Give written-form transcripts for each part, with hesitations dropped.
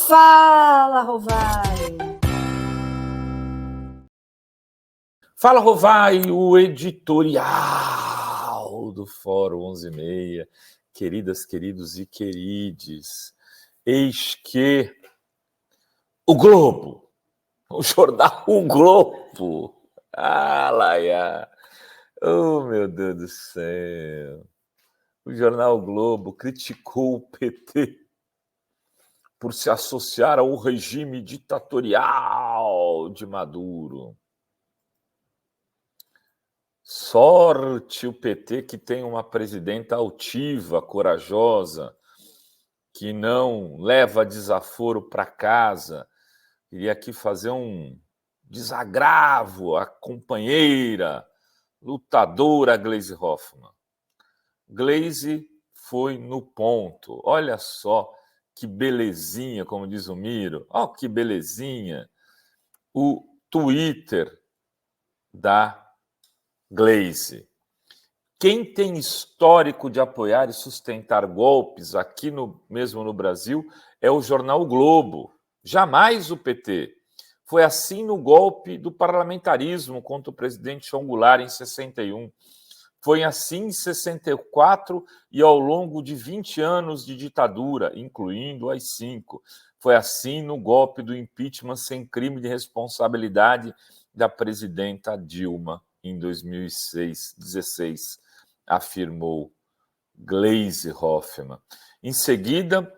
Fala, Rovai! Fala, Rovai, o editorial do Fórum 11:30. Queridas, queridos e querides, eis que o Globo, o jornal O Globo, Laia, oh meu Deus do céu, o jornal O Globo criticou o PT por se associar ao regime ditatorial de Maduro. Sorte o PT que tem uma presidenta altiva, corajosa, que não leva desaforo para casa. Queria aqui fazer um desagravo à companheira, lutadora Gleisi Hoffmann. Gleisi foi no ponto. Olha só que belezinha, como diz o Miro. Olha que belezinha. O Twitter da Gleisi. Quem tem histórico de apoiar e sustentar golpes aqui mesmo no Brasil é o jornal o Globo, jamais o PT. Foi assim no golpe do parlamentarismo contra o presidente João Goulart em 61. Foi assim em 64 e ao longo de 20 anos de ditadura, incluindo as 5. Foi assim no golpe do impeachment sem crime de responsabilidade da presidenta Dilma em 2016, afirmou Gleisi Hoffmann. Em seguida,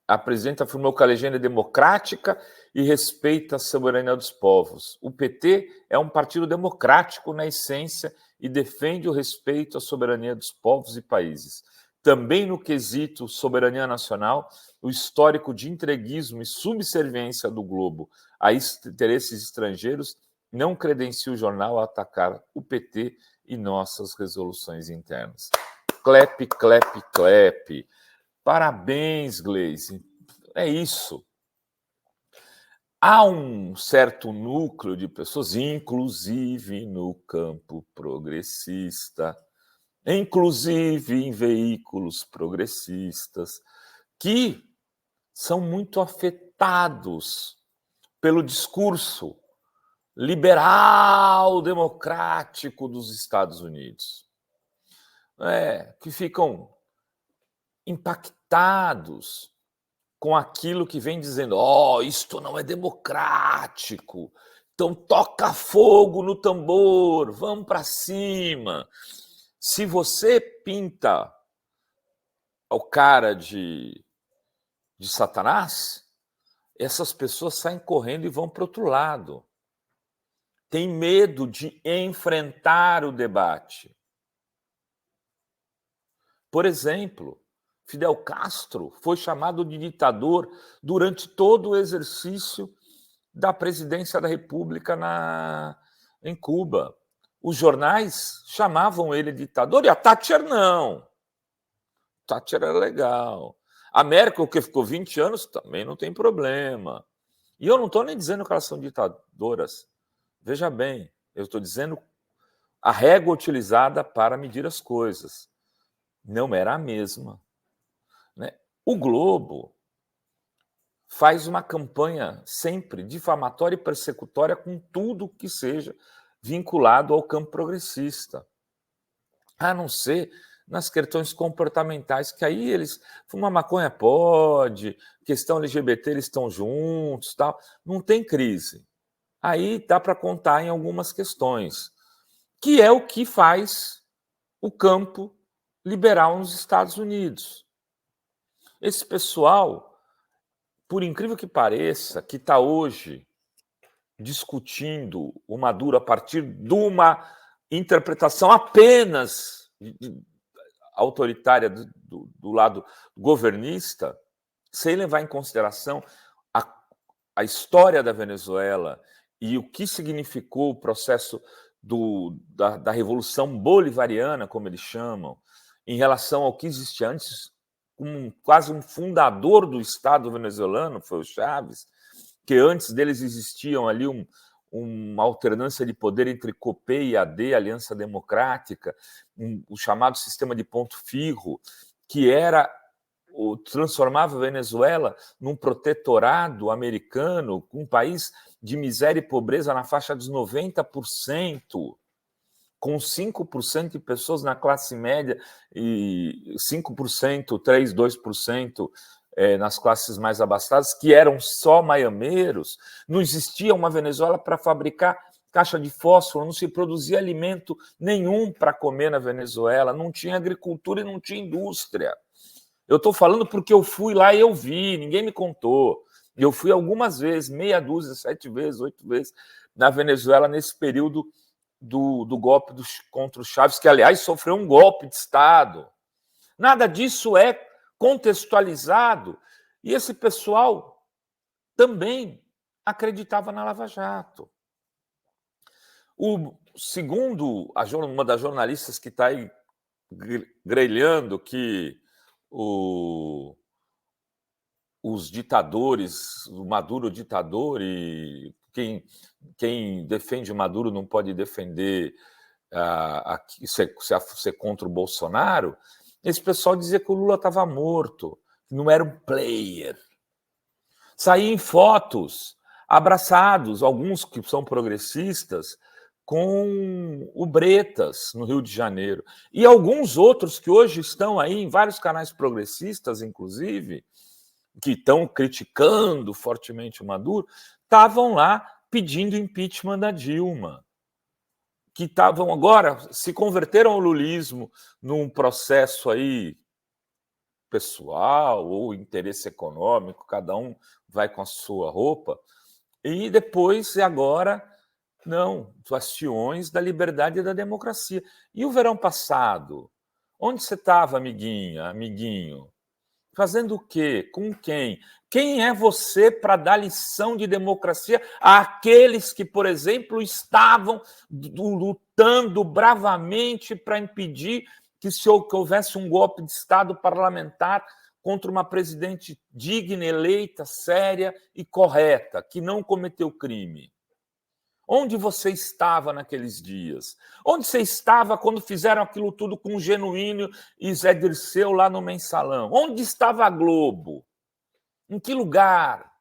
a presidenta afirmou que a legenda é democrática e respeita a soberania dos povos. O PT é um partido democrático na essência e defende o respeito à soberania dos povos e países. Também no quesito soberania nacional, o histórico de entreguismo e subserviência do Globo a interesses estrangeiros não credencia o jornal a atacar o PT e nossas resoluções internas. Clepe, clepe, clepe. Parabéns, Gleisi. É isso. Há um certo núcleo de pessoas, inclusive no campo progressista, inclusive em veículos progressistas, que são muito afetados pelo discurso liberal democrático dos Estados Unidos. Que ficam impactados com aquilo que vem dizendo, isto não é democrático, então toca fogo no tambor, vamos para cima. Se você pinta o cara de Satanás, essas pessoas saem correndo e vão para o outro lado. Tem medo de enfrentar o debate. Por exemplo, Fidel Castro foi chamado de ditador durante todo o exercício da presidência da República em Cuba. Os jornais chamavam ele de ditador e a Thatcher não. Thatcher era legal. A Merkel, que ficou 20 anos, também não tem problema. E eu não estou nem dizendo que elas são ditadoras. Veja bem, eu estou dizendo a régua utilizada para medir as coisas. Não era a mesma. O Globo faz uma campanha sempre difamatória e persecutória com tudo que seja vinculado ao campo progressista. A não ser nas questões comportamentais, que aí eles... Fumar maconha pode, questão LGBT eles estão juntos, tal. Não tem crise. Aí dá para contar em algumas questões, que é o que faz o campo liberal nos Estados Unidos. Esse pessoal, por incrível que pareça, que está hoje discutindo o Maduro a partir de uma interpretação apenas autoritária do lado governista, sem levar em consideração a história da Venezuela e o que significou o processo da Revolução Bolivariana, como eles chamam, em relação ao que existia antes, quase um fundador do Estado venezuelano, foi o Chávez, que antes deles existiam ali uma alternância de poder entre COPE e AD, Aliança Democrática, o chamado sistema de ponto firro, que era transformava a Venezuela num protetorado americano, um país de miséria e pobreza na faixa dos 90%, com 5% de pessoas na classe média e 5%, 3%, 2% nas classes mais abastadas, que eram só maiameiros. Não existia uma Venezuela para fabricar caixa de fósforo, não se produzia alimento nenhum para comer na Venezuela, não tinha agricultura e não tinha indústria. Eu estou falando porque eu fui lá e eu vi, ninguém me contou. Eu fui algumas vezes, meia dúzia, 7 vezes, 8 vezes, na Venezuela nesse período do golpe contra o Chávez, que, aliás, sofreu um golpe de Estado. Nada disso é contextualizado. E esse pessoal também acreditava na Lava Jato. Segundo uma das jornalistas que está aí grelhando que os ditadores, o Maduro ditador, e quem defende o Maduro não pode defender ser contra o Bolsonaro, esse pessoal dizia que o Lula estava morto, que não era um player. Saía em fotos, abraçados, alguns que são progressistas, com o Bretas, no Rio de Janeiro. E alguns outros que hoje estão aí em vários canais progressistas, inclusive, que estão criticando fortemente o Maduro, estavam lá pedindo impeachment da Dilma, que estavam agora, se converteram ao lulismo num processo aí pessoal ou interesse econômico, cada um vai com a sua roupa, e depois, e agora, não, bastiões da liberdade e da democracia. E o verão passado? Onde você estava, amiguinha, amiguinho? Fazendo o quê? Com quem? Quem é você para dar lição de democracia àqueles que, por exemplo, estavam lutando bravamente para impedir que houvesse um golpe de Estado parlamentar contra uma presidente digna, eleita, séria e correta, que não cometeu crime? Onde você estava naqueles dias? Onde você estava quando fizeram aquilo tudo com o Genuíno e Zé Dirceu lá no Mensalão? Onde estava a Globo? Em que lugar?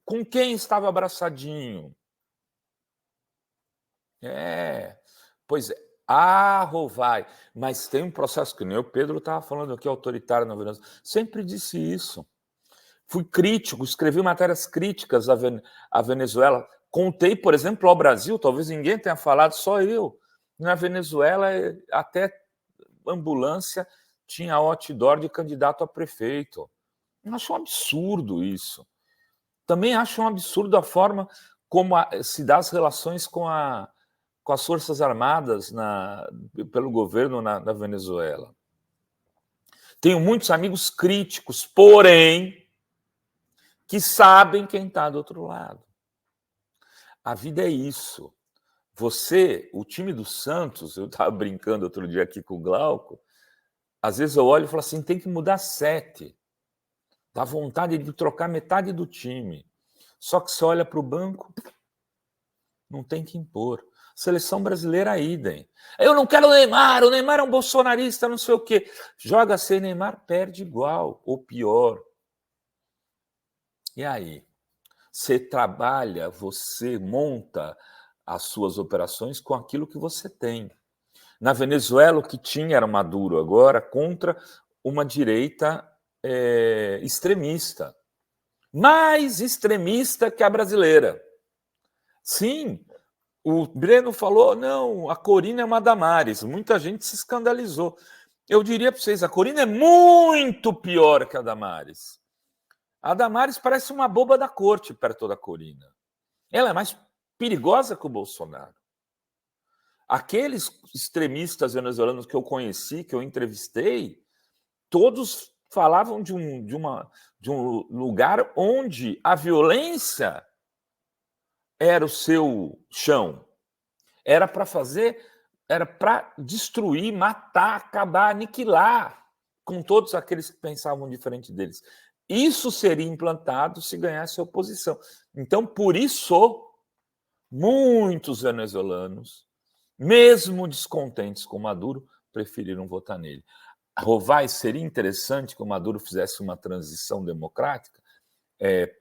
Com quem estava abraçadinho? Pois é. Rovai. Mas tem um processo que nem o Pedro estava falando aqui, autoritário na Venezuela. Sempre disse isso. Fui crítico, escrevi matérias críticas à Venezuela. Contei, por exemplo, ao Brasil, talvez ninguém tenha falado, só eu. Na Venezuela, até ambulância tinha outdoor de candidato a prefeito. Eu acho um absurdo isso. Também acho um absurdo a forma como se dá as relações com as Forças Armadas pelo governo na Venezuela. Tenho muitos amigos críticos, porém, que sabem quem está do outro lado. A vida é isso. O time do Santos, eu estava brincando outro dia aqui com o Glauco, às vezes eu olho e falo assim, tem que mudar 7. Dá vontade de trocar metade do time. Só que você olha para o banco, não tem que impor. Seleção brasileira, idem. Eu não quero o Neymar é um bolsonarista, não sei o quê. Joga sem Neymar, perde igual, ou pior. E aí? Você trabalha, você monta as suas operações com aquilo que você tem. Na Venezuela, o que tinha era Maduro agora contra uma direita extremista. Mais extremista que a brasileira. Sim, o Breno falou, não, a Corina é uma Damares. Muita gente se escandalizou. Eu diria para vocês, a Corina é muito pior que a Damares. A Damares parece uma boba da corte perto da Corina. Ela é mais perigosa que o Bolsonaro. Aqueles extremistas venezuelanos que eu conheci, que eu entrevistei, todos falavam de um lugar onde a violência era o seu chão. Era para destruir, matar, acabar, aniquilar com todos aqueles que pensavam diferente deles. Isso seria implantado se ganhasse a oposição. Então, por isso, muitos venezuelanos, mesmo descontentes com Maduro, preferiram votar nele. Rovai, seria interessante que o Maduro fizesse uma transição democrática,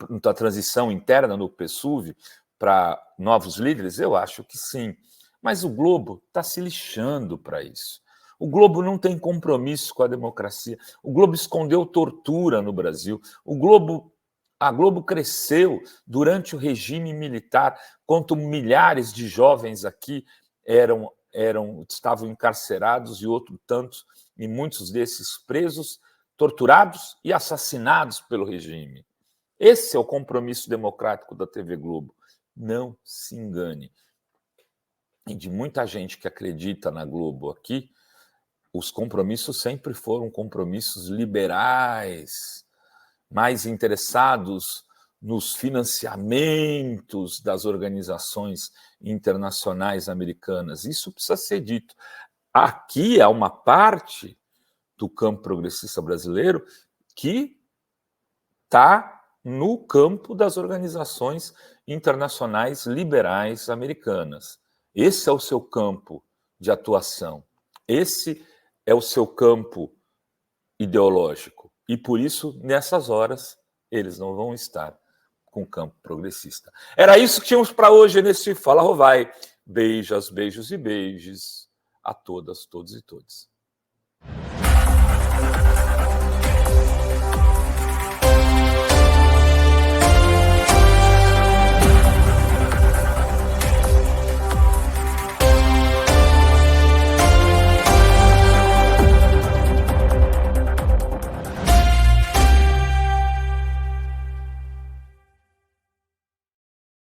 uma transição interna no PSUV para novos líderes? Eu acho que sim. Mas o Globo está se lixando para isso. O Globo não tem compromisso com a democracia. O Globo escondeu tortura no Brasil. A Globo cresceu durante o regime militar, quando milhares de jovens aqui estavam encarcerados e outros tantos, e muitos desses presos, torturados e assassinados pelo regime. Esse é o compromisso democrático da TV Globo. Não se engane. E de muita gente que acredita na Globo aqui, os compromissos sempre foram compromissos liberais, mais interessados nos financiamentos das organizações internacionais americanas. Isso precisa ser dito. Aqui há uma parte do campo progressista brasileiro que está no campo das organizações internacionais liberais americanas. Esse é o seu campo de atuação. Esse é o seu campo ideológico. E por isso, nessas horas, eles não vão estar com o campo progressista. Era isso que tínhamos para hoje nesse Fala Rovai. Beijos, beijos e beijos a todas, todos e todos.